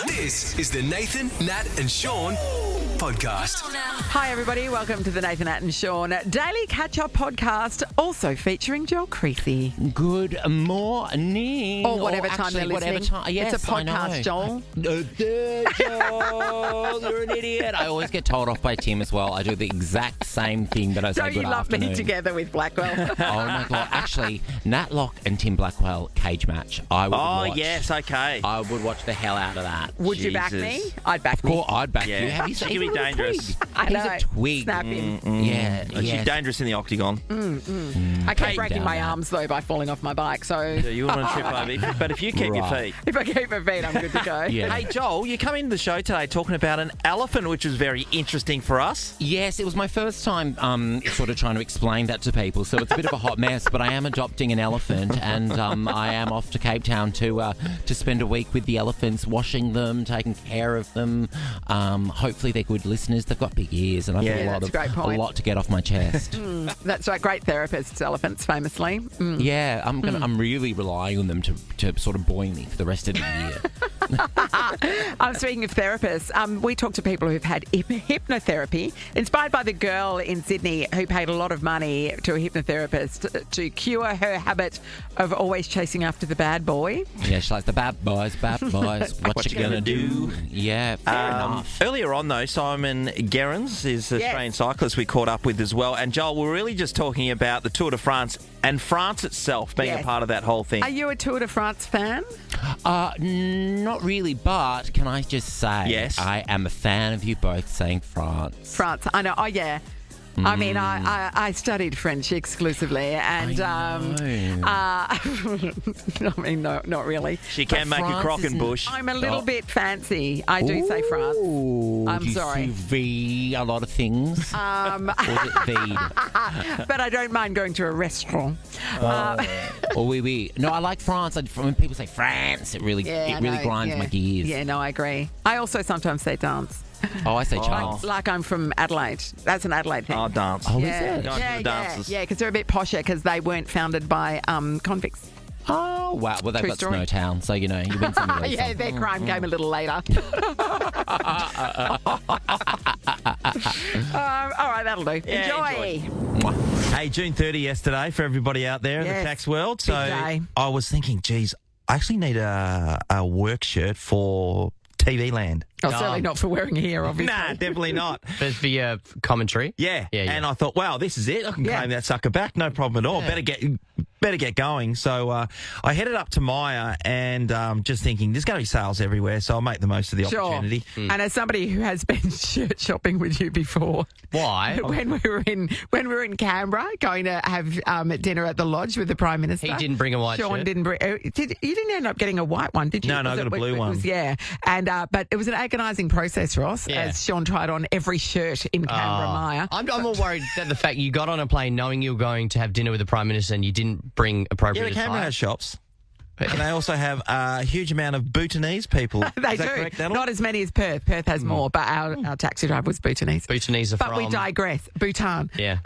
This is the Nathan, Nat and Sean podcast. Hi, everybody. Welcome to the Nathan, Nat and Sean Daily Catch-Up podcast, also featuring Joel Creasey. Good morning. Or whatever time they're listening. Yes, it's a podcast, Joel. Joel, you're an idiot. I always get told off by Tim as well. I do the exact same thing, but I say Don't good you love afternoon. me together with Blackwell? Oh, my God. Actually, Nat Locke and Tim Blackwell cage match. I would watch. Yes, okay. I would watch the hell out of that. Would you back me? I'd back me. Or I'd back Yeah. you. Have you She seen can be dangerous. I He's know. a twig. Snap him. Yeah. She's yes. dangerous in the octagon. I kept Hey, breaking down my there. arms, though, by falling off my bike. So You want to trip over. But if you keep your Right. feet. if I keep my feet, I'm good to go. Yeah. Hey, Joel, you come into the show today talking about an elephant, which was very interesting for us. Yes, it was my first time sort of trying to explain that to people, so it's a bit of a hot mess, but I am adopting an elephant, and I am off to Cape Town to spend a week with the elephants, washing them, taking care of them. Hopefully they're good listeners. They've got big ears, and I've Yeah, got that's a great a point. lot to get off my chest. That's right. Great therapists, elephants, famously. Yeah, I'm really relying on them to sort of buoy me for the rest of the year. Speaking of therapists, we talk to people who've had hypnotherapy, inspired by the girl in Sydney who paid a lot of money to a hypnotherapist to cure her habit of always chasing after the bad boy. Yeah, she's like, the bad boys, what you gonna do? Yeah, fair enough. Earlier on, though, Simon Gerrans is the Australian cyclist we caught up with as well. And, Joel, we're really just talking about the Tour de France and France itself being Yes. a part of that whole thing. Are you a Tour de France fan? Not really, but can I just say, Yes. I am a fan of you both saying France. France, I know. Oh, yeah. I mean, I studied French exclusively, and I I mean, no, not really. She can make a France crock and isn't- bush. I'm a little bit fancy. I do say France. Ooh, I'm do you sorry. say V a lot of things? Or is it V? But I don't mind going to a restaurant. Or oui. No, I like France. When people say France, it really Yeah, grinds yeah. my gears. Yeah, no, I agree. I also sometimes say dance. Oh, I say Charles. Like I'm from Adelaide. That's an Adelaide thing. Oh, dance. Oh, yeah, is it? Going to the dances. yeah, because they're a bit posher because they weren't founded by convicts. Oh, wow. Well, they've True got story. Snowtown, so, you win some, you lose Yeah, some. their crime came a little later. All right, that'll do. Yeah, Enjoy. Mwah. Hey, June 30 yesterday for everybody out there in Yes. the tax world. Big So day. I was thinking, geez, I actually need a work shirt for TV Land. Oh, certainly not for wearing here, obviously. Nah, definitely not. But for your commentary? Yeah. Yeah. And I thought, wow, this is it. I can Yeah. claim that sucker back. No problem at all. Yeah. Better get going. So I headed up to Maya and just thinking there's going to be sales everywhere, so I'll make the most of the Sure. opportunity. And as somebody who has been shirt shopping with you before, Why? when we were in Canberra, going to have dinner at the lodge with the Prime Minister, He didn't bring a white Sean shirt? didn't bring. You didn't end up getting a white one, did you? No, I Was got a it- blue it one. was- yeah, and but it was an agonising process, Ross, Yeah. as Sean tried on every shirt in Canberra, Maya. I'm more worried that the fact you got on a plane knowing you were going to have dinner with the Prime Minister and you didn't bring Yeah, appropriate but Canberra attire. has shops. And they also have a huge amount of Bhutanese people. They Is that do. correct, Adel? Not as many as Perth. Perth has more, but our taxi driver was Bhutanese. Bhutanese are But from... we digress. Bhutan. Yeah.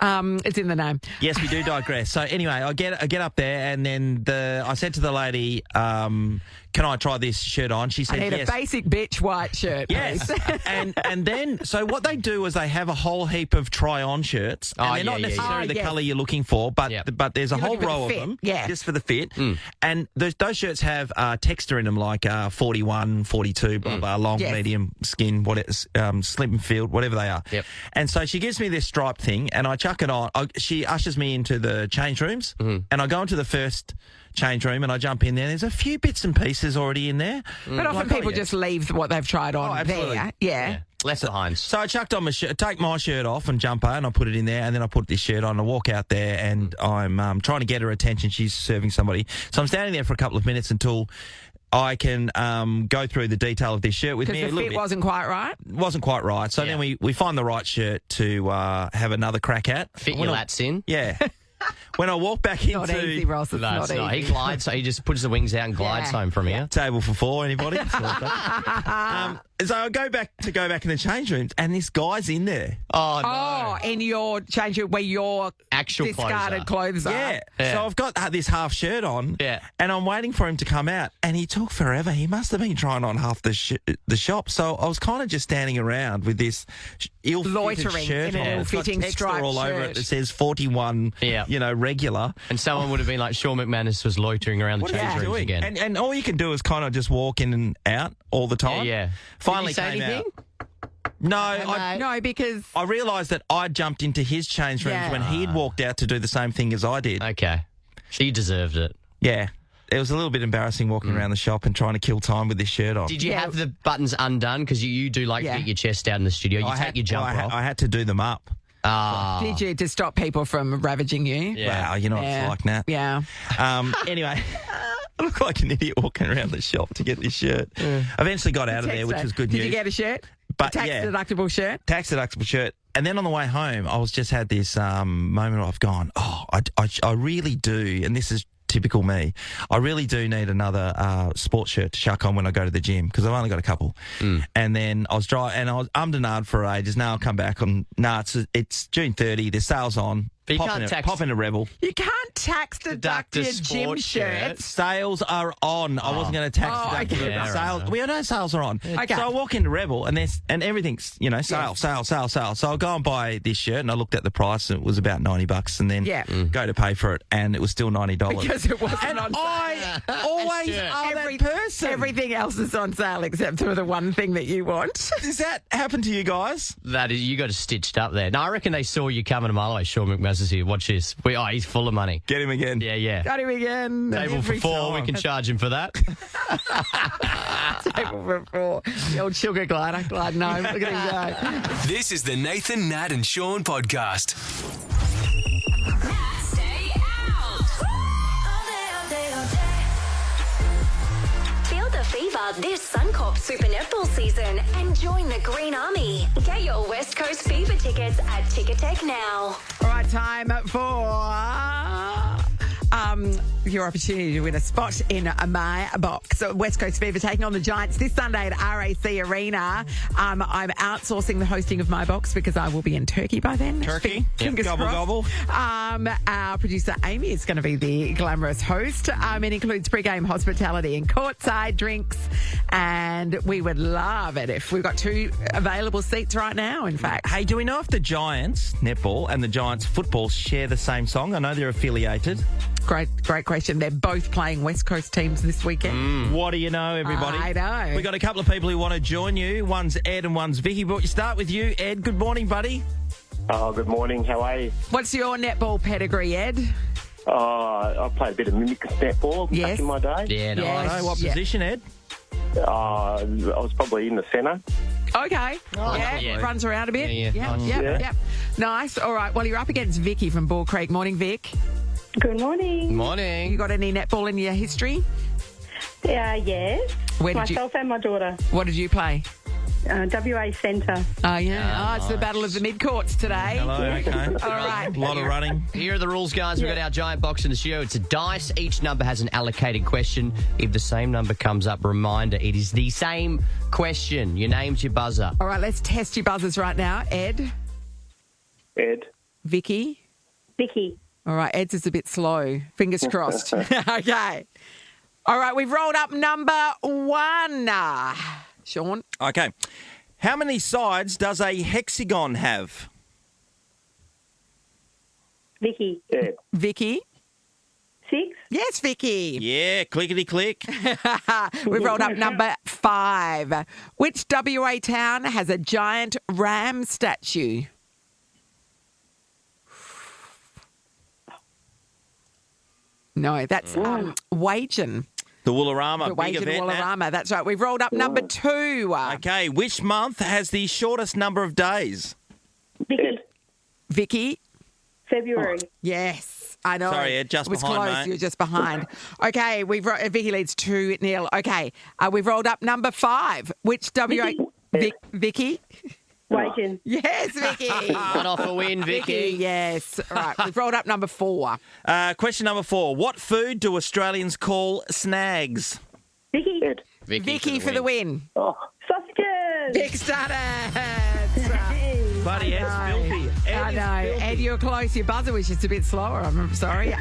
It's in the name. Yes, we do digress. So anyway, I get up there, and then I said to the lady, "Can I try this shirt on?" She I said, need "Yes." a basic bitch white shirt, Yes, please. and then so what they do is they have a whole heap of try-on shirts, and Oh, they're not yeah, yeah, necessarily yeah. the Oh, yes. colour you're looking for, but Yep. but there's a You're whole looking for the row of fit, them, yeah. just for the fit, and those shirts have texture in them like 41, 42, blah blah, long, Yes. medium, skin, whatever, slim and field, whatever they are. Yep. And so she gives me this striped thing, and I chuck it on. She ushers me into the change rooms, and I go into the first change room and I jump in there. There's a few bits and pieces already in there. But often Like, oh, people yeah. just leave what they've tried on absolutely. there. Yeah. Left behind. So I chucked on my shirt, take my shirt off and jumper, and I put it in there, and then I put this shirt on. I walk out there, and I'm trying to get her attention. She's serving somebody, so I'm standing there for a couple of minutes until I can go through the detail of this shirt with me Because a the little fit bit. wasn't quite right. Wasn't quite right. So Yeah. then we find the right shirt to have another crack at. Fit We're your not- lats in. Yeah. when I walk back Not easy, into Ross. It's No, not it's not. He easy. glides, so he just puts the wings out and glides home from here. table for four, anybody? So I go back in the change rooms, and this guy's in there. Oh, no. Oh, in your change room where your Actual discarded clothes clothes are. Yeah. Yeah. So I've got this half shirt on, Yeah. and I'm waiting for him to come out, and he took forever. He must have been trying on half the shop. So I was kind of just standing around with this ill-fitted Loitering shirt in an on. It's got ill-fitting texture striped all over shirt. it that says 41, Yeah. regular. And someone would have been like, Sean McManus was loitering around the What are change you rooms doing? again. And all you can do is kind of just walk in and out all the time. Yeah. Finally Did you say came anything? out. No, I No, because I realised that I jumped into his change rooms Yeah. when he'd walked out to do the same thing as I did. Okay. She deserved it. Yeah. It was a little bit embarrassing walking around the shop and trying to kill time with this shirt on. Did you Yeah. have the buttons undone? Because you do like Yeah. to get your chest out in the studio. You take your jumper off. I had to do them up. Ah. did you to stop people from ravaging you? Yeah. Wow, you know what Yeah. it's like, Nat. Yeah. Anyway, I look like an idiot walking around the shop to get this shirt. Eventually got out of there, which was good Did news. you get a shirt? But, a tax yeah. deductible shirt? Tax deductible shirt. And then on the way home, I was just had this moment where I've gone, I really do, and this is typical me, I really do need another sports shirt to chuck on when I go to the gym because I've only got a couple. And then I was ummed and ahed for ages. Now I'll come back on, it's June 30, there's sales on. But you can't Pop in a Rebel. You can't tax deduct your gym sports shirt. shirts. Sales are on. I wasn't going to tax deduct okay. it. Yeah, Sales. right. We know sales are on. Okay. So I walk into Rebel and everything's sale. So I go and buy this shirt and I looked at the price and it was about $90 and then go to pay for it and it was still $90 Because it wasn't And on sale. I always are that person. Everything else is on sale except for the one thing that you want. Does that happen to you guys? That is, you got it stitched up there. No, I reckon they saw you coming a mile away. Sean McManus is here. Watch this. He's full of money. Get him again. Yeah. Got him again. Table for Every four. We time. can charge him for that. Table for four. The old sugar glider. Glide no. Look at him go. This is the Nathan, Nat, and Sean podcast. Stay out. Feel the fever this Suncorp Super Netball season and join the Green Army. Get your West Coast Fever tickets at Ticketek now. All right, time for your opportunity to win a spot in my box. So West Coast Fever taking on the Giants this Sunday at RAC Arena. I'm outsourcing the hosting of my box because I will be in Turkey by then. Turkey? Fingers Gobble, crossed. gobble. Our producer Amy is going to be the glamorous host. It includes pre-game hospitality and courtside drinks. And we would love it if we've got 2 available seats right now, in fact. Hey, do we know if the Giants netball and the Giants football share the same song? I know they're affiliated. Great question. They're both playing West Coast teams this weekend. What do you know, everybody? I know. We got a couple of people who want to join you. One's Ed and one's Vicky. But we start with you, Ed. Good morning, buddy. Oh, good morning. How are you? What's your netball pedigree, Ed? I played a bit of mimic netball Yes. back in my day. Yeah, nice. Yes. Hey, what Yeah. position, Ed? I was probably in the centre. Okay. yeah. Runs around a bit. Yeah, nice. Yeah. Nice. All right. Well, you're up against Vicky from Ball Creek. Morning, Vic. Good morning. Morning. You got any netball in your history? Yes. Where did Myself and my daughter. What did you play? WA Centre. Oh, yeah. Ah, It's the nice. battle of the mid-courts today. Hello, okay. All right. A lot of running. Here are the rules, guys. We've got our giant box in the studio. It's a dice. Each number has an allocated question. If the same number comes up, reminder, it is the same question. Your name's your buzzer. All right, let's test your buzzers right now. Ed, Ed. Vicky. Vicky. All right, Ed's is a bit slow. Fingers crossed. Okay. All right, we've rolled up number 1. Sean? Okay. How many sides does a hexagon have? Vicky. Ed. Vicky? 6. Yes, Vicky. Yeah, clickety click. We've rolled up number 5. Which WA town has a giant ram statue? No, that's Wagen. The Woolarama, The big Wagen event. Nat. Woolarama. That's right. We've rolled up number 2. Okay, which month has the shortest number of days? Vicky. Ed. Vicky? February. Yes, I know. Sorry, Ed, just it was behind, close. mate. You're just behind. Okay, Vicky leads 2-0. Okay, we've rolled up number 5. Which WA? Vicky? Wagen. Yes, Vicky. One off a win, Vicky. Yes. All right, we've rolled up number 4. Question number 4. What food do Australians call snags? Vicky. Ed. Vicky for the win. Oh, Sausages. Big starter. Bloody Ed's filthy. I know. Ed, you're close. Your buzzer was just a bit slower. I'm sorry.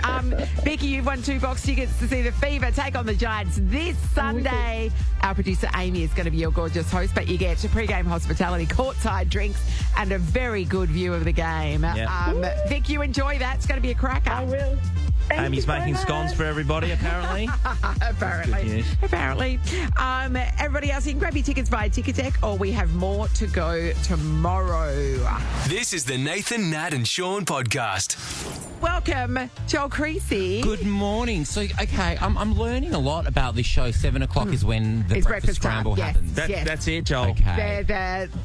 Vicky, you've won 2 box tickets to see the Fever take on the Giants this Sunday. Our producer Amy is going to be your gorgeous host, but you get pre-game hospitality, courtside drinks, and a very good view of the game. Yep. Vic, you enjoy that. It's going to be a cracker. I will. Thank Amy's you so making much. scones for everybody, apparently. Apparently. Good news. Apparently. Everybody else, you can grab your tickets via Ticket Deck, or we have more to go tomorrow. This is the Nathan, Nat and Sean podcast. Welcome, Joel Creasey. Good morning. So, okay, I'm learning a lot about this show. 7 o'clock is when the It's breakfast breakfast time, scramble yes. happens. Yes. That's it, Joel. Okay.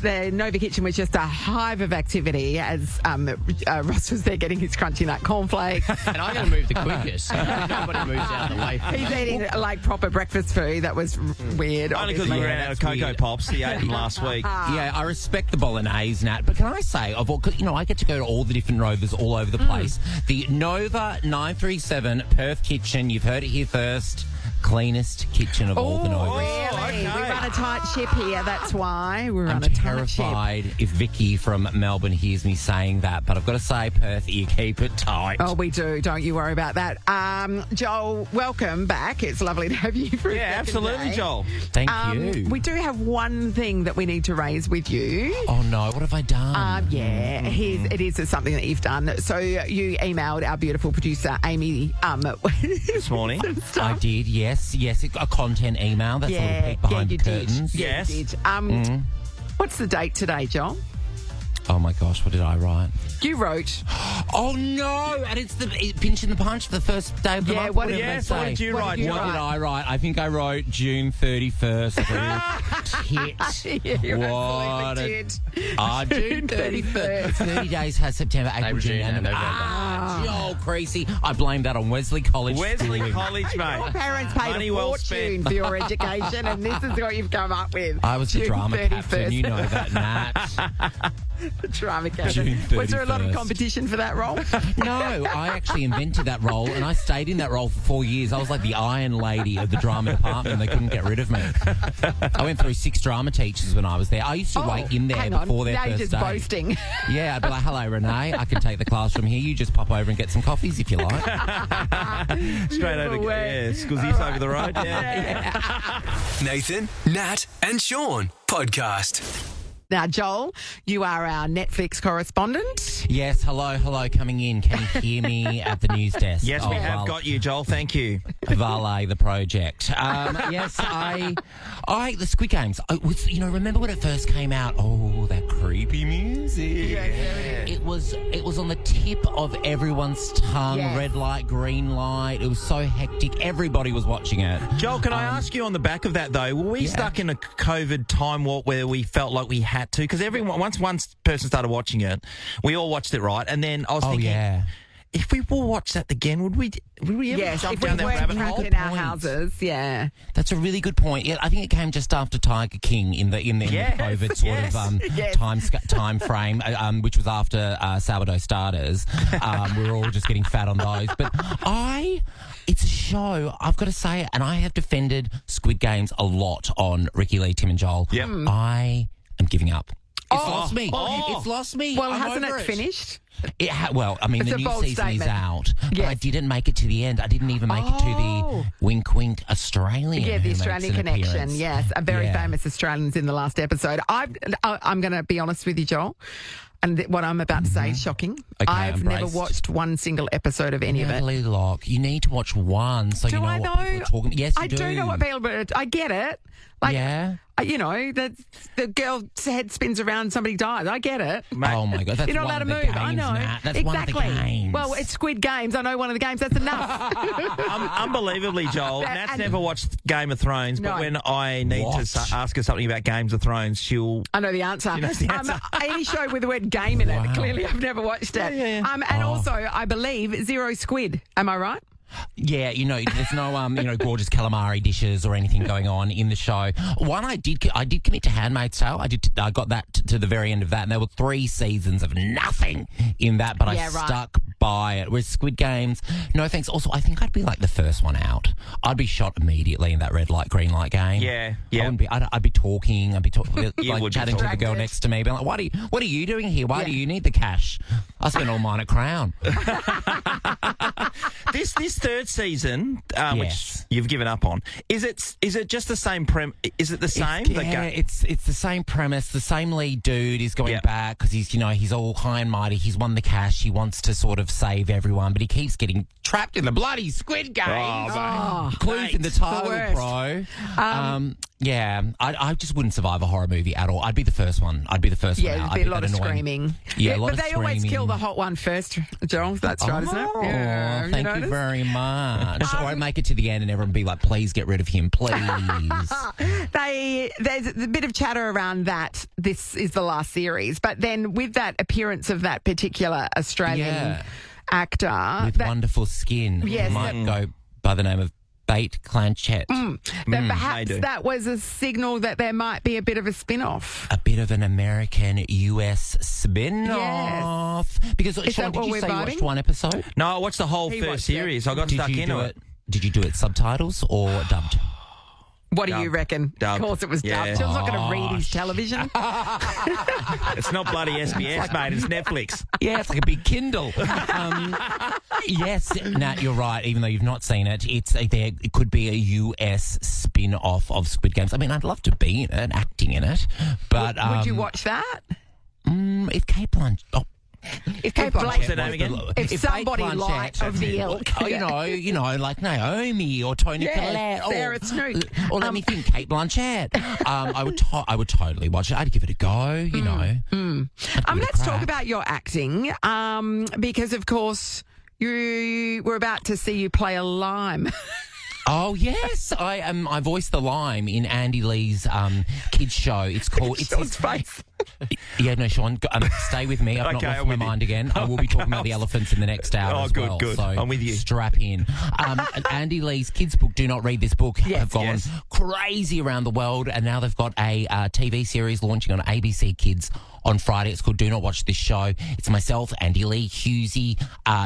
The Nova Kitchen was just a hive of activity as Ross was there getting his crunchy nut cornflakes. And I'm going to move the quickest. Nobody moves out of the way. He's eating like proper breakfast food. That was weird. Only because we obviously. ran out of That's Cocoa weird. Pops. He ate them last week. Yeah, I respect the bolognese, Nat, but can I say, of all, 'cause, you know, I get to go to all the different Rovers all over the place. The Nova 937 Perth Kitchen, you've heard it here first, cleanest kitchen of all the Novas. Really? okay. We run a tight ship here, that's why. We run I'm a tight ship. terrified if Vicky from Melbourne hears me saying that, but I've got to say, Perth, you keep it tight. Oh, we do. Don't you worry about that. Joel, welcome back. It's lovely to have you for a Yeah, second absolutely, day. Joel. Thank you. We do have one thing that we need to raise with you. Oh, no, what have I done? It is something that you've done. So you emailed our beautiful producer, Amy, This morning. I did, yes, a content email. That's a little peek behind you the curtains. did. Yes. You did. What's the date today, Joel? Oh my gosh, what did I write? You wrote. Oh no! And it's the pinch in the punch for the first day of the month. what did did I you say? what did you write? What did I write? I think I wrote June 31st. Hit. You What absolutely a- did. June 31st. 30 days has September, April, June, June, and November. Joel Creasey. I blame that on Wesley College. Wesley schooling. College, mate. Your parents paid Money a well fortune spent. for your education, and this is what you've come up with. I was the June drama 31st. captain. You know that, Nat. Drama captain. June Was there a lot of 31st. competition for that role? No, I actually invented that role, and I stayed in that role for 4 years. I was like the Iron Lady of the drama department. They couldn't get rid of me. I went through 6 drama teachers when I was there. I used to wait in there hang on. before their Now first you're just day. boasting. Yeah, I'd be like, hello, Renee. I can take the class from here. You just pop over and get some coffees if you like. Straight over Beautiful way. Scuzzi's over the road. Yeah. Nathan, Nat and Sean podcast. Now, Joel, you are our Netflix correspondent. Yes, hello, coming in. Can you hear me at the news desk? Yes, we have got you, Joel. Thank you. Valet the project. Yes, I the Squid Games. I was, remember when it first came out? Oh, that creepy music. It was on the tip of everyone's tongue. Yes. Red light, green light. It was so hectic. Everybody was watching it. Joel, can I ask you on the back of that, though, were we stuck in a COVID time warp where we felt like we had to? Because everyone, once one person started watching it, we all watched it, right? And then I was thinking, if we all watched that again, would we ever Yes, jump if we down that weren't rabbit trapped hole? in our houses, yeah. That's a really good point. Yeah, I think it came just after Tiger King in the Yes, COVID sort of yes. time frame, which was after sourdough starters. We were all just getting fat on those. But it's a show, I've got to say it, and I have defended Squid Games a lot on Ricky Lee, Tim and Joel. Yep. I am giving up. It's lost me. It's lost me. Well, I'm hasn't over it finished? Well, I mean, It's the a new bold season is statement. out, but Yes. I didn't make it to the end. I didn't even make it to the wink, wink Australian. Yeah, who the makes Australian an connection. appearance. Yes, a very Yeah. famous Australian's in the last episode. I'm going to be honest with you, Joel, and what I'm about to say is shocking. Okay, I've I'm never braced. watched one single episode of any of it. Natalie Locke, you need to watch one so Do you know I what people are talking. Yes, you I do know what people are. I get it. Like, Yeah. The girl's head spins around, somebody dies. I get it. Oh my god, that's You're not one allowed of to the move. games, I know. Nat. That's exactly. one of the games. Well, it's Squid Games. I know one of the games. That's enough. Unbelievably, Joel. That- Nat's and- never watched Game of Thrones, but No. when I need What? to ask her something about Games of Thrones, she'll... I know the answer. She knows the answer. Any show with the word game in it. Wow. Clearly, I've never watched it. Yeah. And also, I believe Zero Squid. Am I right? Yeah, there's no, gorgeous calamari dishes or anything going on in the show. One, I did commit to Handmaid's Tale. I got that to the very end of that, and there were 3 seasons of nothing in that, but I stuck by it. Whereas Squid Games, no thanks. Also, I think I'd be like the first one out. I'd be shot immediately in that red light, green light game. Yeah. I'd be talking. I'd be like chatting to the girl next to me, being like, "What are you doing here? Why do you need the cash? I spent all mine at Crown." This third season, Yes. which you've given up on, is it just the same Is it the same? It's the same premise. The same lead dude is going back because he's all high and mighty. He's won the cash. He wants to sort of save everyone, but he keeps getting trapped in the bloody Squid Game. Clues in the title, bro. I just wouldn't survive a horror movie at all. I'd be the first one. I'd be the first one out. There'd be a lot of screaming. Yeah, a lot but of they always screaming. kill the hot one first, Joel. That's right, isn't it? Yeah, Thank you very much. Or I'd make it to the end and everyone would be like, please get rid of him, please. There's a bit of chatter around that. This is the last series. But then with that appearance of that particular Australian actor. With wonderful skin. Yes, Might go by the name of Bait Clanchette. That perhaps that was a signal that there might be a bit of a spin-off. A bit of an American U.S. spin-off. Yes. Because, Is Sean, that did what you we're say you vibing? watched one episode? No, I watched the whole He first watched it. series. I got stuck into it. Did you do it subtitles or dubbed? What do you reckon? Dubbed. Of course it was dubbed. Yeah. Joel's not going to read his television. It's not bloody SBS, mate. It's Netflix. Yeah, it's like a big Kindle. Yes, Nat, you're right. Even though you've not seen it, it could be a US spin-off of Squid Games. I mean, I'd love to be in it, acting in it, but Would you watch that? if Kate Blanchett. If Kate What's her name again? If Kate somebody Blanchett- like of the ilk. like Naomi or Tony Yeah, Collette, Sarah Snook. or let me think, Kate Blanchett. I would totally watch it. I'd give it a go. I'd give it a Let's talk crack. about your acting, because of course we're about to see you play a lime. Oh yes, I voiced the lime in Andy Lee's kids show. It's called. Sean's face. Yeah, no, Sean, stay with me. I've not Okay, lost I'm my with you. mind again. I will be talking about the elephants in the next hour Oh, as good, well. good. So I'm with you. Strap in. Andy Lee's kids' book, Do Not Read This Book, have gone yes. crazy around the world, and now they've got a TV series launching on ABC Kids on Friday. It's called Do Not Watch This Show. It's myself, Andy Lee, Hughesy,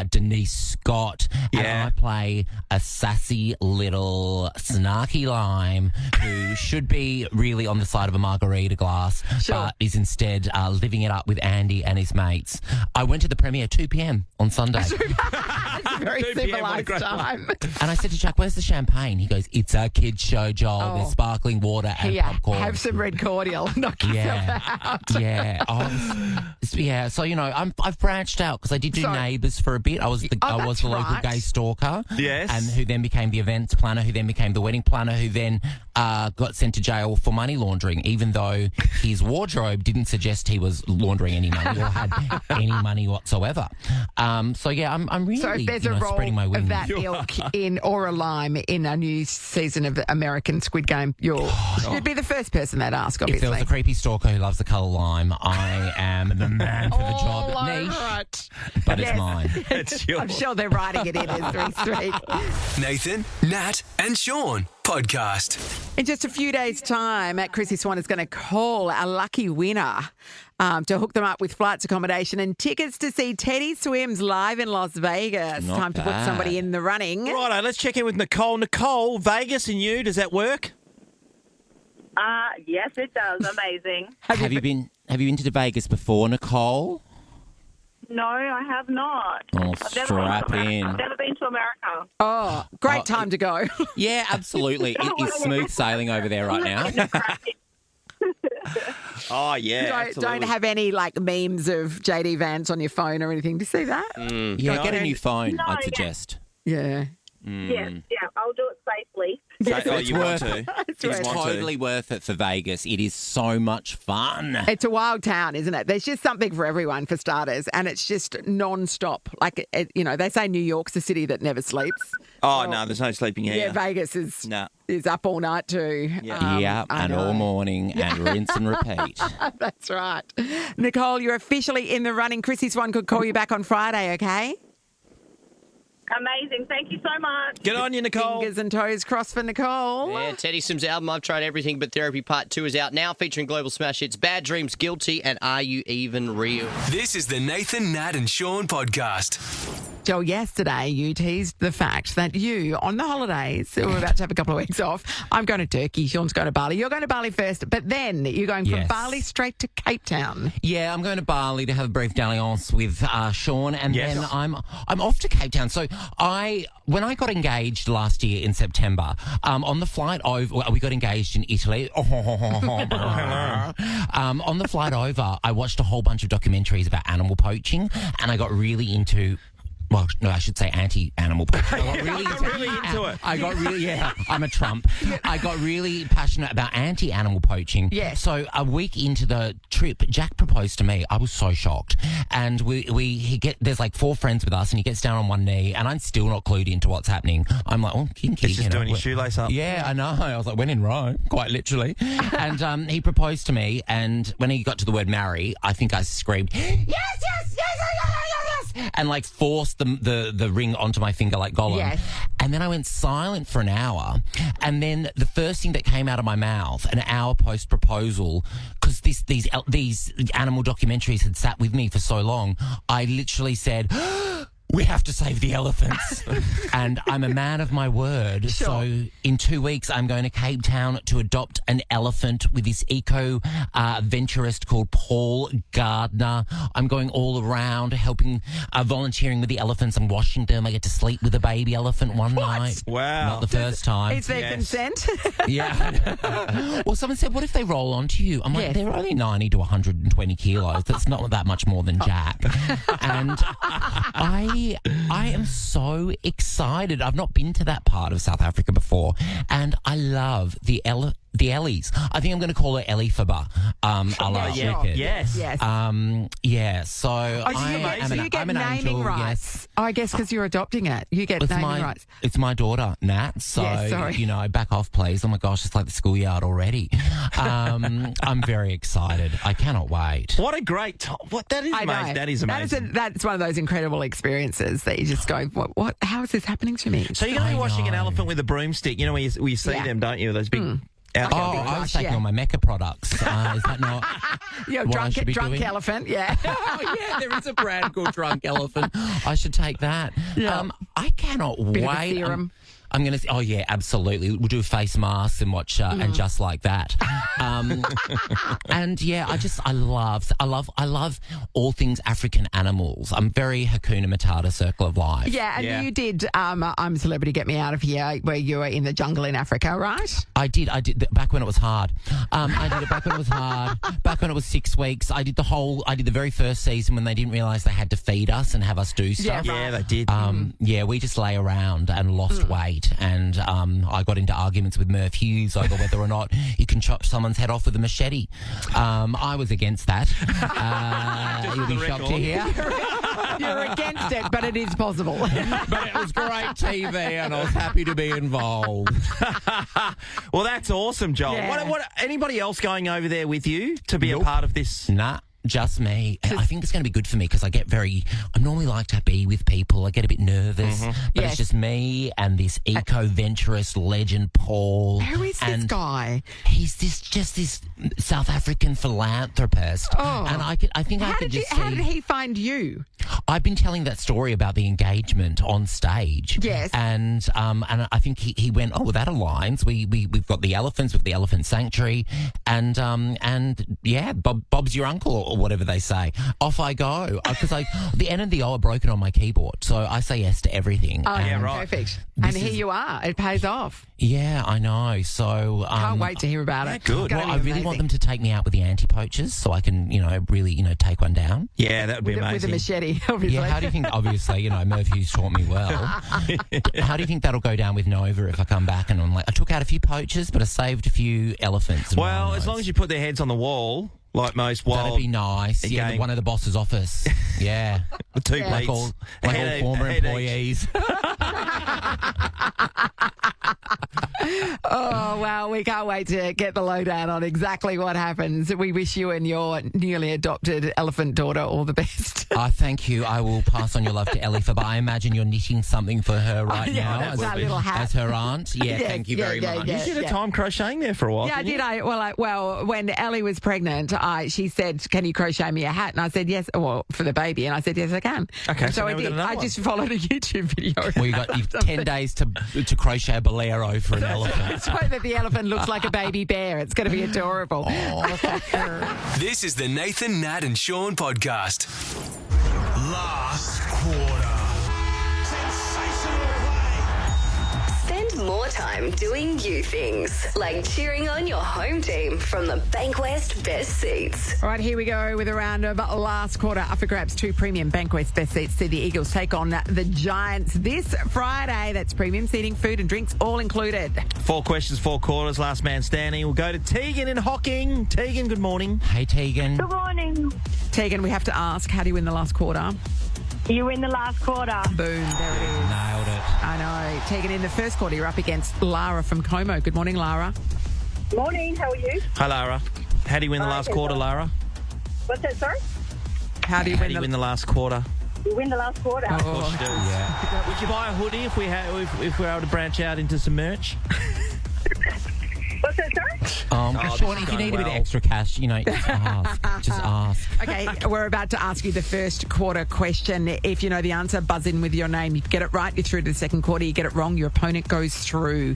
Denise Scott, and I play a sassy little snarky lime who should be really on the side of a margarita glass, but is instead living it up with Andy and his mates. I went to the premiere 2 p.m. on Sunday. It's a very 2 p.m. what a civilised great time. And I said to Jack, where's the champagne? He goes, it's a kid's show, Joel. There's sparkling water and Yeah, popcorn. have some red cordial. Knock yourself out. Yeah. So, I've branched out because I did do Neighbours for a bit. I was the that's local right. gay stalker. Yes. And who then became the events planner, who then became the wedding planner, who then got sent to jail for money laundering, even though his wardrobe didn't suggest he was laundering any money or had any money whatsoever. I'm really So if there's a role spreading my wings. of that ilk in or a lime in a new season of American Squid Game, you'd be the first person they'd ask, If obviously. there was a creepy stalker who loves the colour lime, I am the man for the job. All Niche, right. but it's mine. It's yours. I'm sure they're writing it in as we speak. Nathan, Nat, and Sean podcast. In just a few days' time, Creasey Swan is going to call a lucky winner to hook them up with flights, accommodation, and tickets to see Teddy Swims live in Las Vegas. Not Time to put bad. somebody in the running. Righto, let's check in with Nicole. Nicole, Vegas and you, does that work? Yes, it does. Amazing. Have you been to Vegas before, Nicole? No, I have not. Oh, I've never strap been to in. America. I've never been to America. Oh, great time to go. Yeah, absolutely. It is smooth sailing over there right now. Oh, yeah, Don't have any memes of JD Vance on your phone or anything. Do you see that? Yeah, get a new phone, No, I'd yeah. suggest. Yeah. Yes, yeah, I'll do it safely. you want to? It's You want to. totally worth it for Vegas. It is so much fun. It's a wild town, isn't it? There's just something for everyone, for starters, and it's just non-stop. They say New York's a city that never sleeps. Oh, no, there's no sleeping here. Yeah, Vegas is No. up all night too. Yeah, I and know. all morning and rinse and repeat. That's right. Nicole, you're officially in the running. Creasey Swan could call you back on Friday, okay? Amazing. Thank you so much. Good on you, Nicole. Fingers and toes crossed for Nicole. Yeah, Teddy Sim's album, I've Tried Everything But Therapy Part 2 is out now, featuring global smash hits Bad Dreams, Guilty, and Are You Even Real? This is the Nathan, Nat and Sean podcast. Joel, yesterday you teased the fact that you, on the holidays, we're about to have a couple of weeks off, I'm going to Turkey, Sean's going to Bali. You're going to Bali first, but then you're going from Yes. Bali straight to Cape Town. Yeah, I'm going to Bali to have a brief dalliance with Sean, and Yes. then I'm off to Cape Town. So when I got engaged last year in September, on the flight over, we got engaged in Italy. On the flight over, I watched a whole bunch of documentaries about animal poaching, and I got really into. Well, no, I should say anti-animal poaching. I got really into it. I got really, I'm a Trump. I got really passionate about anti-animal poaching. Yes. So a week into the trip, Jack proposed to me. I was so shocked. And there's like 4 friends with us, and he gets down on one knee, and I'm still not clued into what's happening. I'm like, oh, kinky. He's just doing his shoelace up. Yeah, I know. I was like, when in Rome, quite literally. And he proposed to me, and when he got to the word marry, I think I screamed, yes, and like forced the ring onto my finger like Gollum. Yes. And then I went silent for an hour, and then the first thing that came out of my mouth, an hour post proposal, because these animal documentaries had sat with me for so long, I literally said, we have to save the elephants. And I'm a man of my word. Sure. So in 2 weeks, I'm going to Cape Town to adopt an elephant with this eco-venturist called Paul Gardner. I'm going all around helping, volunteering with the elephants. I'm washing them. I get to sleep with a baby elephant one night. Wow. Not the first time. Is there consent? Yeah. Well, someone said, what if they roll onto you? I'm like, Yes. they're only 90 to 120 kilos. That's not that much more than Jack. And I am so excited. I've not been to that part of South Africa before, and I love the Ellies. I think I'm going to call her Elifaba. A la Yeah, Wicked. Yes. Yes. Yeah. So you get I'm an naming angel. rights. Yes. Oh, I guess because you're adopting it. You get It's naming rights. It's my daughter, Nat. So, Yeah, sorry. back off, please. Oh, my gosh, it's like the schoolyard already. I'm very excited. I cannot wait. What a great time. That is I know. amazing. That is amazing. That's one of those incredible experiences that you just go, what? How is this happening to me? So you're going to be I washing an know. elephant with a broomstick. You know where you see Yeah. them, don't you? Those big outfits. Oh, I was taking all my Mecca products. Is that not You're what I should be drunk doing? elephant, yeah. Oh, yeah, there is a brand called Drunk Elephant. I should take that. Yeah. I cannot Bit of a wait. serum. I'm going to. Oh yeah, absolutely. We'll do face masks and watch and just like that. And yeah, I love all things African animals. I'm very Hakuna Matata, Circle of Life. Yeah, and Yeah. you did I'm a Celebrity, Get Me Out of Here, where you were in the jungle in Africa, right? I did back when it was hard. I did it back when it was hard. Back when it was 6 weeks. I did the very first season when they didn't realise they had to feed us and have us do stuff. Yeah, they did. Yeah, we just lay around and lost weight, and I got into arguments with Murph Hughes over whether or not you can chop someone's head off with a machete. I was against that. You'll be shocked to hear. You're against it, but it is possible. But it was great TV, and I was happy to be involved. Well, that's awesome, Joel. Yeah. What? Anybody else going over there with you to be a part of this? Nah. Just me. I think it's going to be good for me because I normally like to be with people. I get a bit nervous, but Yes. it's just me and this eco-venturist legend, Paul. Who is this and guy? He's this South African philanthropist. Oh. And I think I could just How see. did he find you? I've been telling that story about the engagement on stage. Yes. And I think he went, oh, well, that aligns. We've got the elephants with the elephant sanctuary, and yeah, Bob's your uncle or whatever they say. Off I go because the N and the O are broken on my keyboard, so I say yes to everything. Oh, And yeah, right. perfect. And here you are. It pays off. Yeah, I know. So Can't wait to hear about it. good. It's gonna Well, I be really want amazing. them to take me out with the anti-poachers so I can, really, take one down. Yeah, that would be with a amazing. machete, obviously. Yeah, how do you think, obviously, Murph Hughes taught me well. How do you think that'll go down with Nova if I come back and I'm like, I took out a few poachers, but I saved a few elephants? and Well, as rhinos. long as you put their heads on the wall, like most wild. That'd be nice. Yeah, Again. one of the boss's office. Yeah. The two Yeah. Like plates. all A head former each. employees. Oh, well, we can't wait to get the lowdown on exactly what happens. We wish you and your newly adopted elephant daughter all the best. Thank you. I will pass on your love to Ellie, but I imagine you're knitting something for her right now that little hat. as her aunt. Yeah, Yes, thank you very much. You did a time crocheting there for a while. Yeah, I didn't did. you? Well, when Ellie was pregnant, she said, "Can you crochet me a hat?" And I said, "Yes." Well, for the baby, and I said, "Yes, I can." Okay, so I now we've got did. another I one. just followed a YouTube video. Well, you've 10 days to crochet a bolero for an elephant. So that the elephant looks like a baby bear. It's going to be adorable. This is the Nathan, Nat, and Sean podcast. Last quarter. Sensational play. Spend more time doing you things, like cheering on your home team from the Bankwest Best Seats. All right, here we go with a round of last quarter up for grabs. 2 premium Bankwest Best Seats. See the Eagles take on the Giants this Friday. That's premium seating, food and drinks all included. 4 questions, 4 quarters. Last man standing. We'll go to Tegan in Hocking. Tegan, good morning. Hey, Tegan. Good morning. Tegan, we have to ask, how do you win the last quarter? You win the last quarter. Boom, there it is. Nailed it. I know. Tegan, in the first quarter, you're up against Lara from Como. Good morning, Lara. Morning, how are you? Hi, Lara. How do you win the last quarter, Lara? What's that, sorry? How do you How win do you win the last quarter? You win the last quarter. Of course you do. Yeah. Would you buy a hoodie if we were able to branch out into some merch? What's that, sorry? Sean, if you need a bit of extra cash, just ask. Just ask. Okay, we're about to ask you the first quarter question. If you know the answer, buzz in with your name. If you get it right, you're through to the second quarter. You get it wrong, your opponent goes through.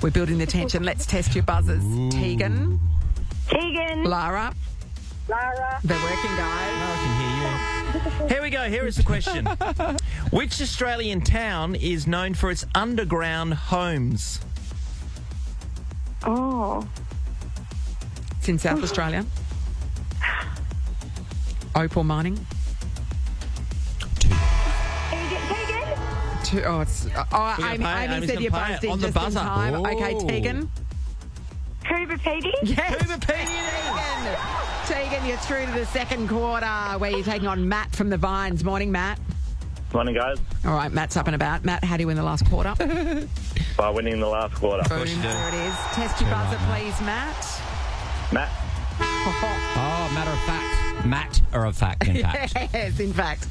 We're building the tension. Let's test your buzzers. Tegan. Tegan. Lara. Lara. They're working, guys. I can hear you. Here we go. Here is the question. Which Australian town is known for its underground homes? Oh. It's in South Australia. Opal mining. Tegan. Amy said you gonna pay buzzed it in on the just in buzzer. time. Oh. Okay, Tegan. Cooper Petey. Yes. Cooper Petey. Tegan, you're through to the second quarter where you're taking on Matt from the Vines. Morning, Matt. Morning, guys. All right, Matt's up and about. Matt, how do you win the last quarter? By winning the last quarter. Boom, you do. there it is. Test your buzzer, please, Matt. Matt. Oh, matter of fact. Matter of fact, in fact. Yes, in fact.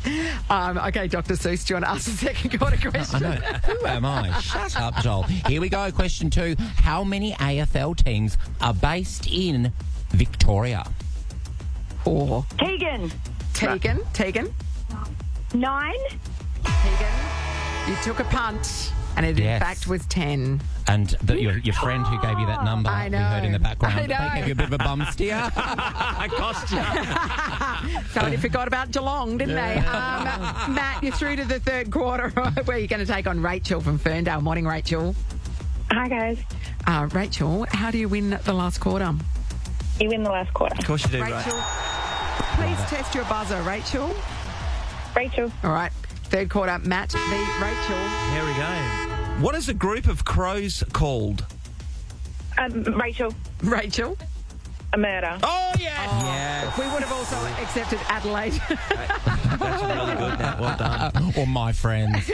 Okay, Dr. Seuss, do you want to ask the second quarter question? I know. Who am I? Shut up, Joel. Here we go. Question 2. How many AFL teams are based in Victoria? 4. Tegan. Tegan. 9. Tegan, you took a punt, and it in Yes. fact was 10. And your friend who gave you that number, I know. we heard in the background, I know. they gave you a bit of a bum steer. I cost you. Somebody forgot about Geelong, didn't they? Matt, you're through to the third quarter where you're going to take on Rachel from Ferndale. Morning, Rachel. Hi, guys. Rachel, how do you win the last quarter? You win the last quarter. Of course you do, Rachel, right? please test your buzzer, Rachel. Rachel. All right, third quarter, Matt beat Rachel. Here we go. What is a group of crows called? Rachel. Rachel. A murder. Oh, yeah. Yes. We would have also accepted Adelaide. That's really good. That. Well done. Or my friends.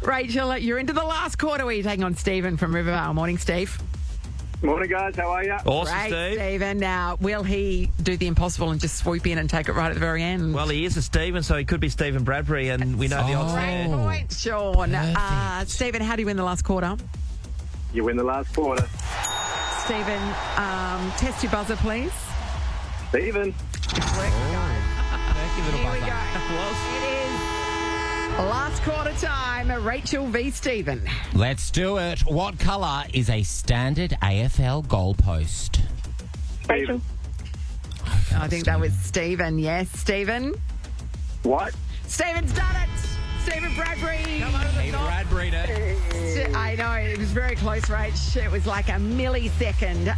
Rachel, you're into the last quarter where you're taking on Stephen from Rivervale. Morning, Steve. Morning, guys. How are you? Awesome, Great, Steve. Stephen. Now, will he do the impossible and just swoop in and take it right at the very end? Well, he is a Stephen, so he could be Stephen Bradbury, and we know the odds Great there. point, Sean. Perfect. Stephen, how do you win the last quarter? You win the last quarter. Stephen, test your buzzer, please. Stephen. Here we go. It is last quarter time. Rachel v. Stephen. Let's do it. What colour is a standard AFL goalpost? Rachel. I think that was Stephen. Yes, Stephen. What? Stephen's done it. Stephen Bradbury. Bradbury. I know, it was very close, Rach. It was like a millisecond.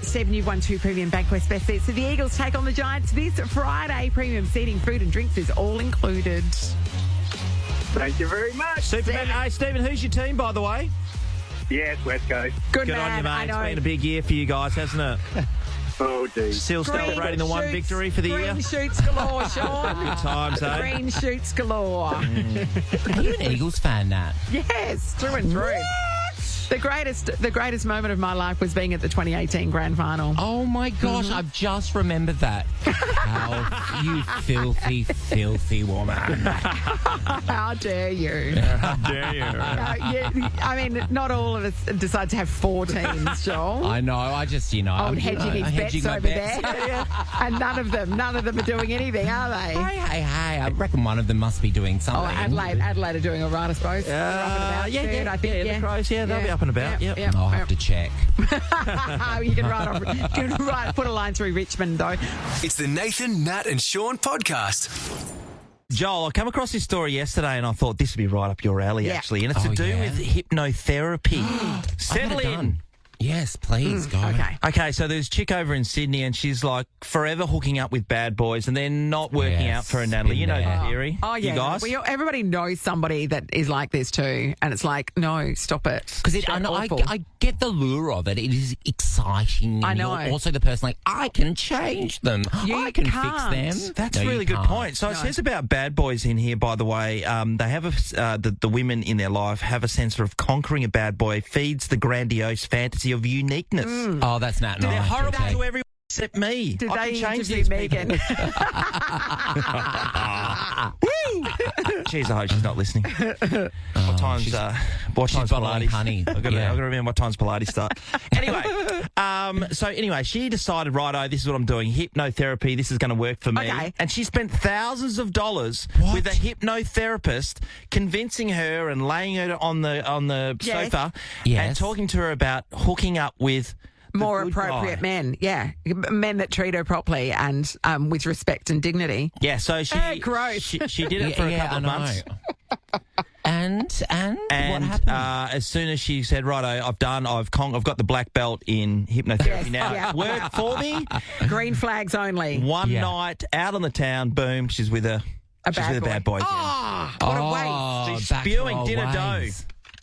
Stephen, you've won 2 premium Bankwest Best Seats. So the Eagles take on the Giants this Friday. Premium seating, food and drinks is all included. Thank you very much. Superman. Hey, Stephen, who's your team, by the way? Yes, West Coast. Good Good man, on you, I mate. It's know. been a big year for you guys, hasn't it? Oh, geez. Still celebrating the one victory for the year. Green shoots galore, Sean. Good times, eh? Green shoots galore. Are you an Eagles fan, Nat? Yes, through and through. The greatest moment of my life was being at the 2018 grand final. Oh my gosh, I've just remembered that. How you filthy, filthy woman. How dare you? How dare you? I mean, not all of us decide to have 4 teams, Joel. I know, I just, I'm hedging his bets over there. And none of them are doing anything, are they? Hey, I reckon one of them must be doing something. Oh, Adelaide are doing all right, I suppose. They're up and about soon, I think. The Crows, they'll be up and about. Yep. I'll have to check. You can put a line through Richmond, though. It's the Nathan, Nat and Sean podcast. Joel, I come across this story yesterday and I thought this would be right up your alley, actually. And it's to do with hypnotherapy. Settle in. Yes, please, go. Okay, so there's a chick over in Sydney and she's like forever hooking up with bad boys and they're not working out for her, Natalie. You know the theory. Oh, yeah. You guys? Everybody knows somebody that is like this too. And it's like, no, stop it. Because I get the lure of it. It is exciting. I know. You're also the person like, I can change them. I can fix them. That's a really good point. So it says about bad boys in here, by the way, they have the women in their life have a sense of conquering a bad boy, feeds the grandiose fantasy of uniqueness. Oh, that's not nice. They're horrible to everyone except me. Did I they can change interview these Megan? Woo! Jeez, I hope she's not listening. What time's Pilates? Honey. I've got to remember what time's Pilates start. Anyway, she decided, righto, this is what I'm doing. Hypnotherapy, this is going to work for me. Okay. And she spent thousands of dollars with a hypnotherapist convincing her and laying her on the sofa and talking to her about hooking up with more appropriate men, men that treat her properly and with respect and dignity. Yeah, so she did it for a couple of months. And what happened? As soon as she said, righto, I've got the black belt in hypnotherapy now. It worked for me. Green flags only. One night out on the town, boom, she's with a bad boy. Oh, what a waste. She's spewing dinner dough.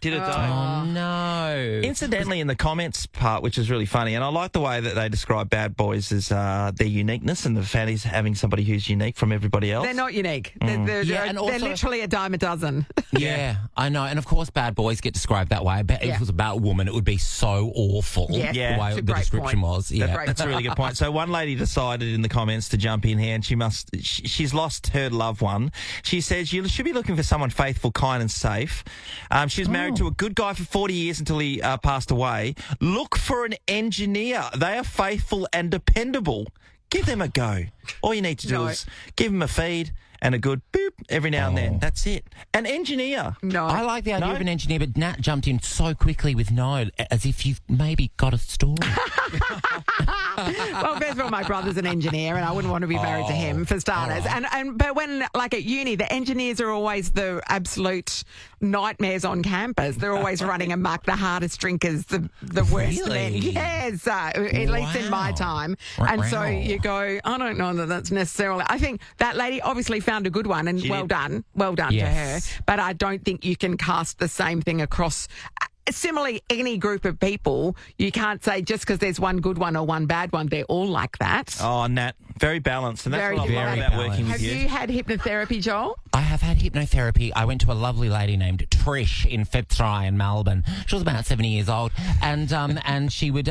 Oh, no. Incidentally, in the comments part, which is really funny, and I like the way that they describe bad boys as their uniqueness and the fannies having somebody who's unique from everybody else. They're not unique. They're literally a dime a dozen. Yeah, I know. And of course, bad boys get described that way. But if it was about a woman, it would be so awful. Yeah. The way the description was. Yeah. That's a really good point. So one lady decided in the comments to jump in here, and she's lost her loved one. She says you should be looking for someone faithful, kind, and safe. She's married to a good guy for 40 years until he passed away. Look for an engineer. They are faithful and dependable. Give them a go. All you need to do is give them a feed and a good boop every now and then. That's it. An engineer. No. I like the idea of an engineer, but Nat jumped in so quickly with no, as if you've maybe got a story. Well, first of all, my brother's an engineer and I wouldn't want to be married to him for starters. But when, like at uni, the engineers are always the absolute nightmares on campus. They're always running amok, the hardest drinkers, the worst men. Yes, at least in my time. And so you go, I don't know that that's necessarily. I think that lady obviously found a good one and well done to her. But I don't think you can cast the same thing across. Similarly, any group of people, you can't say just because there's one good one or one bad one, they're all like that. Oh, Nat, very balanced. And that's what I love about working with you. Have you had hypnotherapy, Joel? I have had hypnotherapy. I went to a lovely lady named Trish in Fitzroy in Melbourne. She was about 70 years old, and she would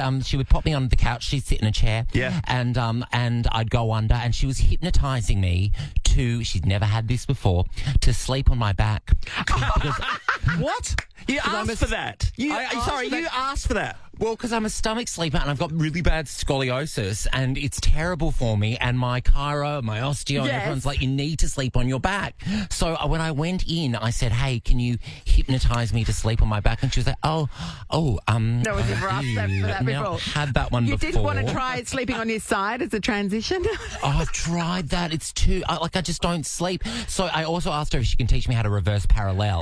pop me on the couch. She'd sit in a chair, and I'd go under, and she was hypnotising me to. She'd never had this before, to sleep on my back. What? You asked for that. You asked for that. Well, because I'm a stomach sleeper and I've got really bad scoliosis and it's terrible for me. And my chiro, my osteo, and everyone's like, you need to sleep on your back. So when I went in, I said, hey, can you hypnotise me to sleep on my back? And she was like, No, was never asked for that before. No, had that one before. You didn't want to try sleeping on your side as a transition? I've tried that. It's too, I just don't sleep. So I also asked her if she can teach me how to reverse parallel.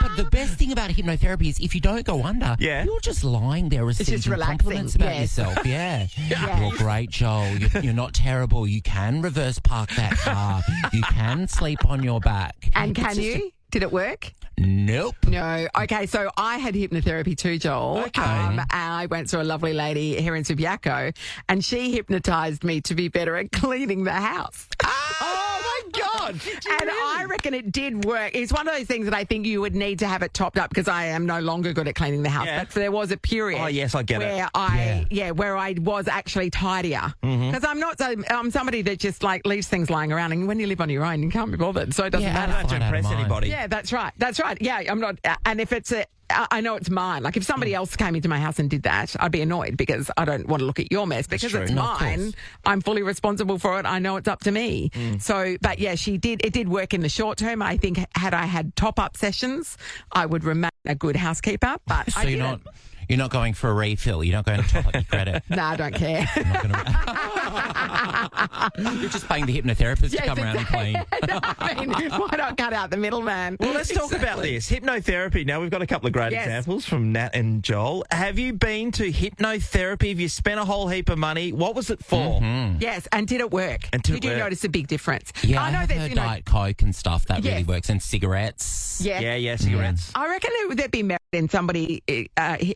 But the best thing about hypnotherapy is if you don't go under, you're just lying there receiving compliments about yourself. You're great, Joel. You're not terrible. You can reverse park that car. You can sleep on your back. And can you? Did it work? Nope. No. Okay, so I had hypnotherapy too, Joel. Okay. And I went to a lovely lady here in Subiaco, and she hypnotised me to be better at cleaning the house. Oh, my God. And I reckon it did work. It's one of those things that I think you would need to have it topped up because I am no longer good at cleaning the house. Yeah. But there was a period. Oh, yes, I get it. where I was actually tidier. Because I'm somebody that just like leaves things lying around, and when you live on your own, you can't be bothered. So it doesn't Yeah, matter. I don't have to Fine out of impress mine. anybody. Yeah, that's right. That's right. Yeah, I'm not. And if it's I know it's mine. Like if somebody else came into my house and did that, I'd be annoyed because I don't want to look at your mess because true. it's No, of mine. course. I'm fully responsible for it. I know it's up to me. So, but yeah, she did. It did work in the short term. I think had I had top up sessions, I would remain a good housekeeper. But So I you're didn't. not. You're not going for a refill. You're not going to top up your credit. No, I don't care. You're just paying the hypnotherapist to come around and clean. I mean, why not cut out the middleman? Well, let's talk about this. Hypnotherapy. Now, we've got a couple of great Yes. examples from Nat and Joel. Have you been to hypnotherapy? Have you spent a whole heap of money? What was it for? Yes, and did it work? And did it you work? notice a big difference? Yeah, I know I've there's, heard you know, Diet Coke and stuff that really Yes. works, and cigarettes. Yeah, cigarettes. I reckon there'd be merit in somebody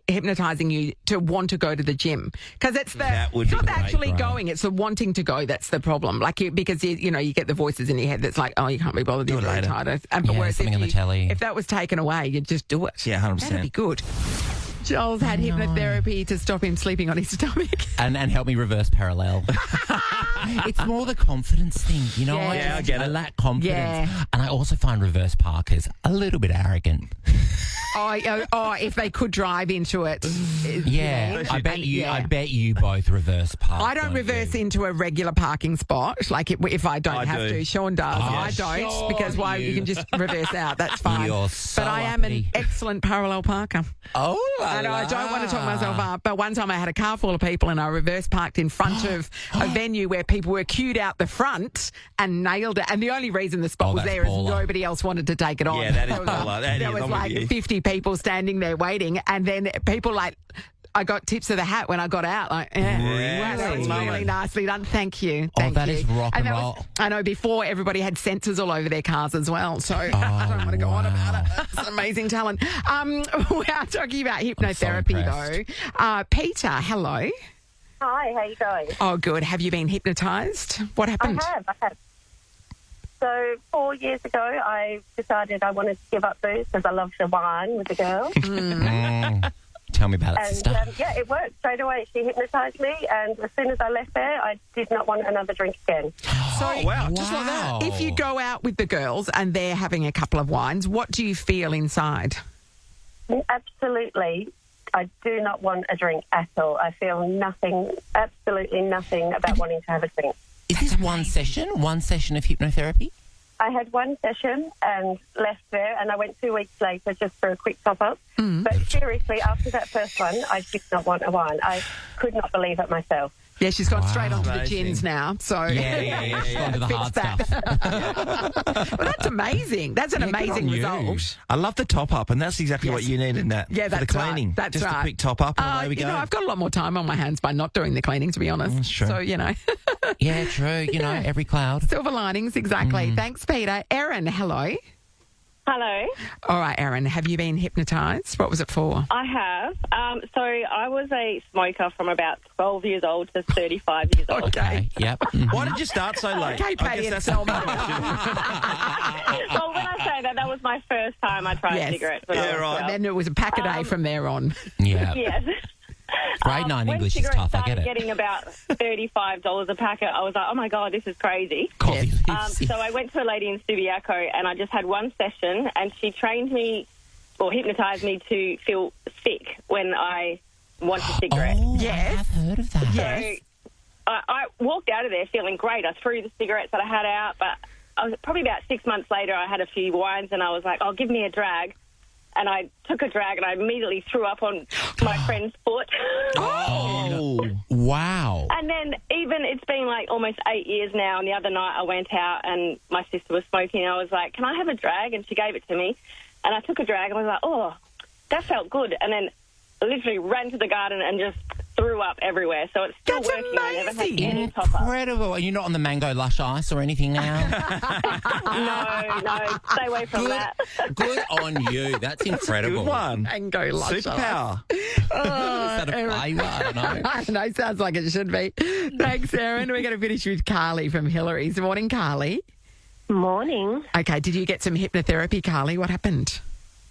hypnotising you to want to go to the gym because it's That would be not great, actually right. going; it's the wanting to go that's the problem. Like because you get the voices in your head that's like, oh, you can't be bothered, Do you're it very later. tired. And Yeah, whereas something if on the telly. if that was taken away, you'd just do it. Yeah, 100%. That'd be good. Joel's had hypnotherapy to stop him sleeping on his stomach. And help me reverse parallel. It's more the confidence thing, you know. Yeah, I get it. I lack confidence, Yeah. and I also find reverse parkers a little bit arrogant. If they could drive into it. Yeah, I bet you. Yeah. I bet you both reverse park. I don't reverse you? into a regular parking spot. Like if I don't I have do. to, Sean does. Oh, I don't Sean, because why you can just reverse out. That's fine. You're so but I am an uppity. excellent parallel parker. Oh, I know I don't want to talk myself up, but one time I had a car full of people and I reverse parked in front of a venue where people were queued out the front and nailed it. And the only reason the spot Oh, was that's there is baller. nobody else wanted to take it on. Yeah, that is There was baller. That there is, was I'm with like you. 50 people standing there waiting, and then people like. I got tips of the hat when I got out. Like, yeah, wow, that was Really? really nicely done. Thank you. Oh, Thank that you. is rock and that roll. I know before everybody had sensors all over their cars as well. So I don't want to go on about it. It's amazing talent. We are talking about hypnotherapy impressed. though. Peter, hello. Hi, how you going? Oh, good. Have you been hypnotised? What happened? I have. So 4 years ago, I decided I wanted to give up booze because I loved the wine with the girl. Tell me about it, And sister. it worked straight away. She hypnotised me, and as soon as I left there, I did not want another drink again. So, wow, just like that. if you go out with the girls and they're having a couple of wines, what do you feel inside? Absolutely, I do not want a drink at all. I feel nothing, absolutely nothing about wanting to have a drink. Is this one session of hypnotherapy? I had one session and left there, and I went 2 weeks later just for a quick top-up. But seriously, after that first one, I did not want a wine. I could not believe it myself. Yeah, she's gone straight onto the Amazing. gins now. So Yeah. She's gone to the Fix hard that. stuff. Well, that's amazing. That's an Yeah, good amazing on you. result. I love the top up, and that's exactly Yes. what you needed, Nat. Yeah, for that's the cleaning. right. That's just right. a quick top up, and away we you go. know, I've got a lot more time on my hands by not doing the cleaning, to be honest. That's true. So, you know, Yeah, true. You know, every cloud. silver linings, exactly. Thanks, Peter. Erin, hello. Hello. All right, Erin, have you been hypnotised? What was it for? I have. So I was a smoker from about 12 years old to 35 years old. Okay. Yep. Why did you start so late? Okay, Patty and Selma. Well, when I say that was my first time I tried Yes. cigarettes. When Yeah, I was right. 12. Then it was a pack a day from there on. Yeah. Yes. Grade 9 when English is cigarettes tough. I get started it. getting about $35 a packet, I was like, oh my God, this is crazy. Coffee lips. So I went to a lady in Subiaco and I just had one session and she trained me or hypnotised me to feel sick when I want a cigarette. Oh, Yes. I have heard of that. Yes. So I walked out of there feeling great. I threw the cigarettes that I had out, but I was probably about 6 months later, I had a few wines and I was like, oh, give me a drag. And I took a drag and I immediately threw up on my friend's foot. Oh. Wow. And then even it's been like almost 8 years now, and the other night I went out and my sister was smoking and I was like, can I have a drag? And she gave it to me. And I took a drag and I was like, oh, that felt good. And then literally ran to the garden and just threw up everywhere. So it's still That's working. I never had amazing. any top-up. Incredible. Are you not on the mango lush ice or anything now? No, stay away from that. Good on you. That's incredible. Good one. And go lunch. Superpower. Is that a flavour? I don't know. I know, sounds like it should be. Thanks, Erin. We're going to finish with Carly from Hillary's. Morning, Carly. Morning. Okay, did you get some hypnotherapy, Carly? What happened?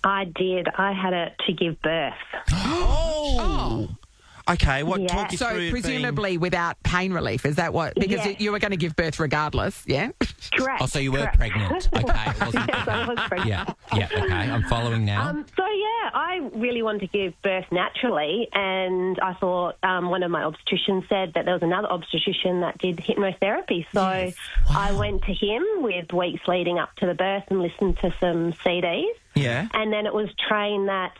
I did. I had it to give birth. Oh. Okay, what Yeah. talk you So through presumably without pain relief, is that what? Because Yeah. you were going to give birth regardless, yeah? Correct. Oh, so you were correct. pregnant. Okay. It wasn't, Yes, I was pregnant. yeah, okay. I'm following now. I really wanted to give birth naturally, and I thought one of my obstetricians said that there was another obstetrician that did hypnotherapy. So I went to him with weeks leading up to the birth and listened to some CDs. Yeah. And then it was trained that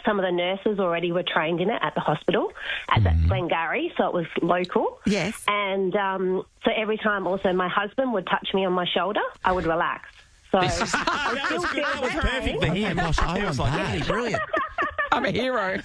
some of the nurses already were trained in it at the hospital at Glengarry, so it was local. Yes. And so every time also my husband would touch me on my shoulder, I would relax. So That was good. That was perfect for him. gosh, I He was want like, that. really brilliant. I'm a hero.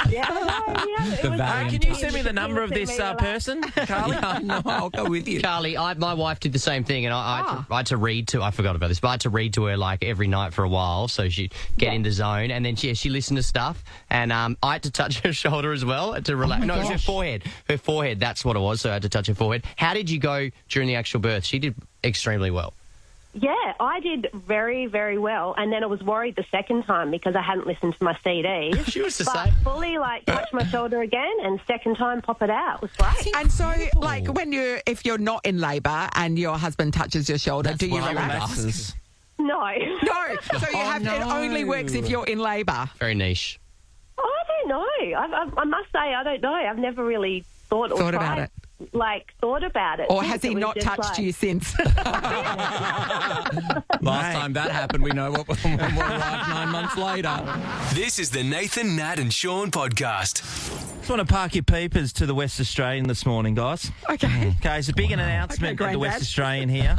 Can you send me the number of this person, Carly? No, I'll go with you. Carly, my wife did the same thing, and I had to read to. I forgot about this, but I had to read to her like every night for a while, so she'd get in the zone. And then she listened to stuff, and I had to touch her shoulder as well to relax. No, it was her forehead. Her forehead. That's what it was. So I had to touch her forehead. How did you go during the actual birth? She did extremely well. Yeah, I did very, very well. And then I was worried the second time because I hadn't listened to my CDs. She was the but same. fully, touch my shoulder again, and second time, pop it out. It was great. And so, if you're not in labour and your husband touches your shoulder, do you what I relax? relaxes. No. No. So it only works if you're in labour. Very niche. I don't know. I must say, I don't know. I've never really thought About tried, it. thought about it. Or since. has he It was not just touched you since? Last time that happened, we know what we'll arrive 9 months later. This is the Nathan, Nat and Sean podcast. Just want to park your peepers to the West Australian this morning, guys. Okay. Okay, it's a big announcement Okay, at the West Granddad. Australian here.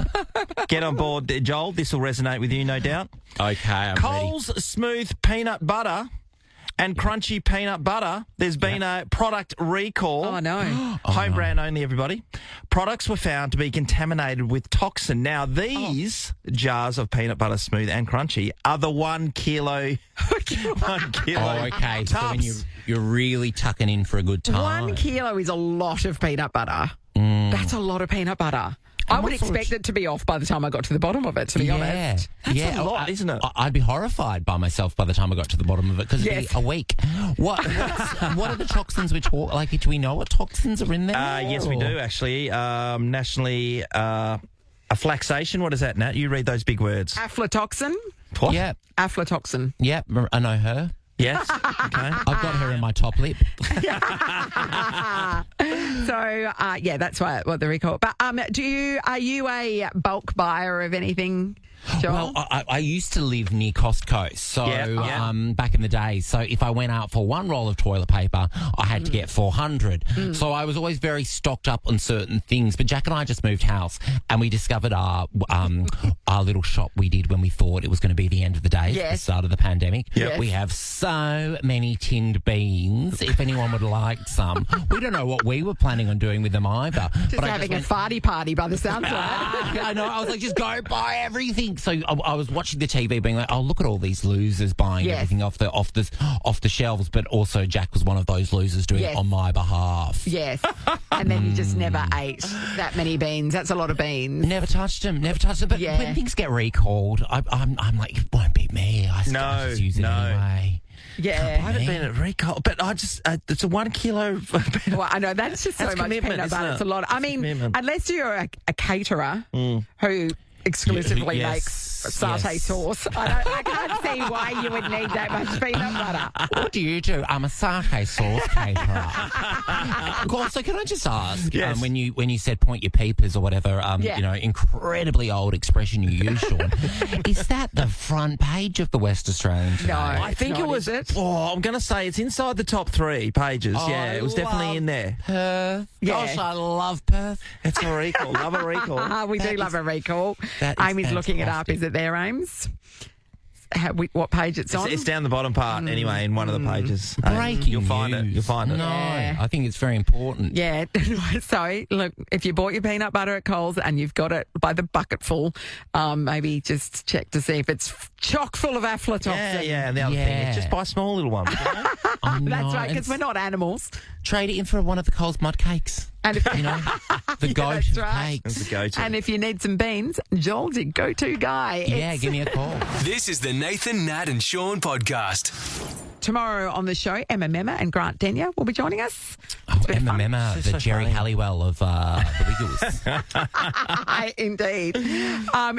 Get on board, Joel. This will resonate with you, no doubt. Okay, I'm ready. Coles Smooth Peanut Butter and Crunchy Peanut Butter. There's been a product recall. Oh, no. Home brand only, everybody. Products were found to be contaminated with toxin. Now, these jars of peanut butter smooth and crunchy are the 1 kilo. 1 kilo. Oh, okay. So when tubs. you're really tucking in for a good time. 1 kilo is a lot of peanut butter. Mm. That's a lot of peanut butter. I would expect it to be off by the time I got to the bottom of it, to be honest. That's a lot, isn't it? I'd be horrified by myself by the time I got to the bottom of it because it'd Yes. be a week. What are the toxins we talk? Like, do we know what toxins are in there? Yes, we do, actually. Nationally, aflaxation. What is that, Nat? You read those big words. Aflatoxin? What? Yep. Aflatoxin. Yep. I know her. Yes. Okay. I've got her in my top lip. So, that's what the recall. But are you a bulk buyer of anything, Joel? Well, I used to live near Costco, so Yeah. back in the day. So if I went out for one roll of toilet paper, I had to get 400. So I was always very stocked up on certain things. But Jack and I just moved house, and we discovered our little shop we did when we thought it was going to be the end of the day, at the start of the pandemic. Yes. We have so many tinned beans. If anyone would like some, we don't know what we were planning on doing with them either. Just having a farty party by the sounds of it. I know. I was like, just go buy everything. So I was watching the TV, being like, "Oh, look at all these losers buying Yes. everything off the shelves." But also, Jack was one of those losers doing it on my behalf. Yes. And then you just never ate that many beans. That's a lot of beans. Never touched them. But Yeah. when things get recalled, I'm like, it won't be me. I just use it anyway. Yeah. I haven't been at recall, but I just, it's a 1 kilo. Well, I know that's just so That's much commitment, peanut isn't butter. it? It's a lot. I mean, commitment. unless you're a caterer who exclusively makes satay sauce, I can't see why you would need that much peanut butter. What do you do? I'm a satay sauce caterer. Also, can I just ask, Yes. when you said point your peepers or whatever, incredibly old expression you use, Sean, is that the front page of the West Australian today? No, I think it was. I'm going to say it's inside the top 3 pages. Oh, yeah, it was definitely in there. Perth. Yeah. Gosh, I love Perth. It's a recall. Love a recall. We do love a recall. that is Amy's looking it up. fantastic. Is it there, Ames? What page it's on? It's down the bottom part anyway, in one of the pages. Breaking You'll find it. news. You'll find it. No, Yeah. I think it's very important. Yeah. So, look, if you bought your peanut butter at Coles and you've got it by the bucketful, maybe just check to see if it's chock full of aflatoxin. Yeah. And the other thing is just buy a small little one. I know, That's right, and because we're not animals. trade it in for one of the Coles mud cakes. And if, You know, The go-to That's right. cakes. That's the go-to. And if you need some beans, Joel's your go-to guy. Yeah, It's give me a call. This is the Nathan, Nat and Sean podcast. tomorrow on the show, Emma Memma and Grant Denyer will be joining us. Oh, bit Emma fun. Memma, the so Jerry funny. Halliwell of the Wiggles. Indeed.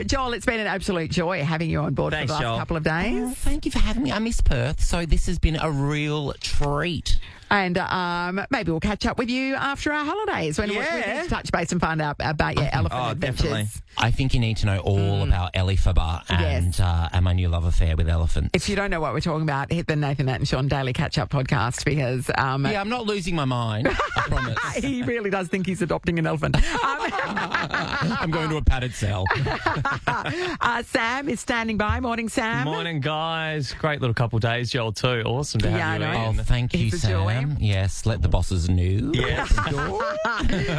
Joel, it's been an absolute joy having you on board Thanks, for the last Joel. couple of days. Oh, thank you for having me. I miss Perth, so this has been a real treat. And maybe we'll catch up with you after our holidays when we Yeah. need to touch base and find out about your elephant adventures. definitely. I think you need to know all about EOFY and my new love affair with elephants. If you don't know what we're talking about, hit the Nathan, Nat and Sean Daily Catch-Up podcast because... yeah, I'm not losing my mind, I promise. he really does think he's adopting an elephant. I'm going to a padded cell. Sam is standing by. Morning, Sam. Morning, guys. Great little couple of days, Joel, too. Awesome to Yeah, have you I know. in. Oh, thank you, He's a joy. Sam. Yes, let the bosses know. Yes.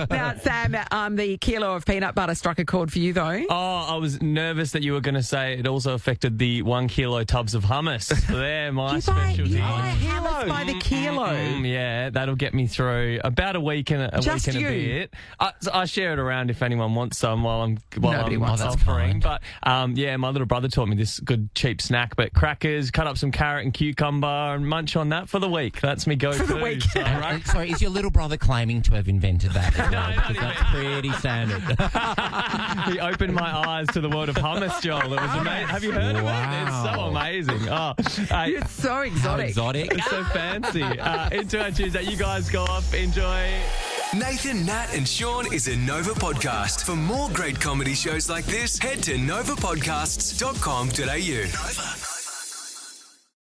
Now, Sam, the kilo of peanut butter struck a chord for you, though. Oh, I was nervous that you were going to say it also affected the 1 kilo tubs of hummus. They're my specialty. You buy hummus by the kilo. Yeah, that'll get me through about a week and a Just week and you? a bit. I share it around if anyone wants some while Nobody I'm wants some. offering. But yeah, my little brother taught me this good cheap snack. But crackers, cut up some carrot and cucumber, and munch on that for the week. That's me go-to. For the week. So, And, right? sorry, is your little brother claiming to have invented that? as well? not Because that's pretty standard. He opened my eyes to the world of hummus, Joel. It was amazing. Have you heard of it? It's so Wow. amazing. Oh, hey, You're so How exotic. exotic. it's so fancy. Into our Tuesday. You guys go off. Enjoy. Nathan, Nat and Sean is a Nova podcast. For more great comedy shows like this, head to novapodcasts.com.au. Nova.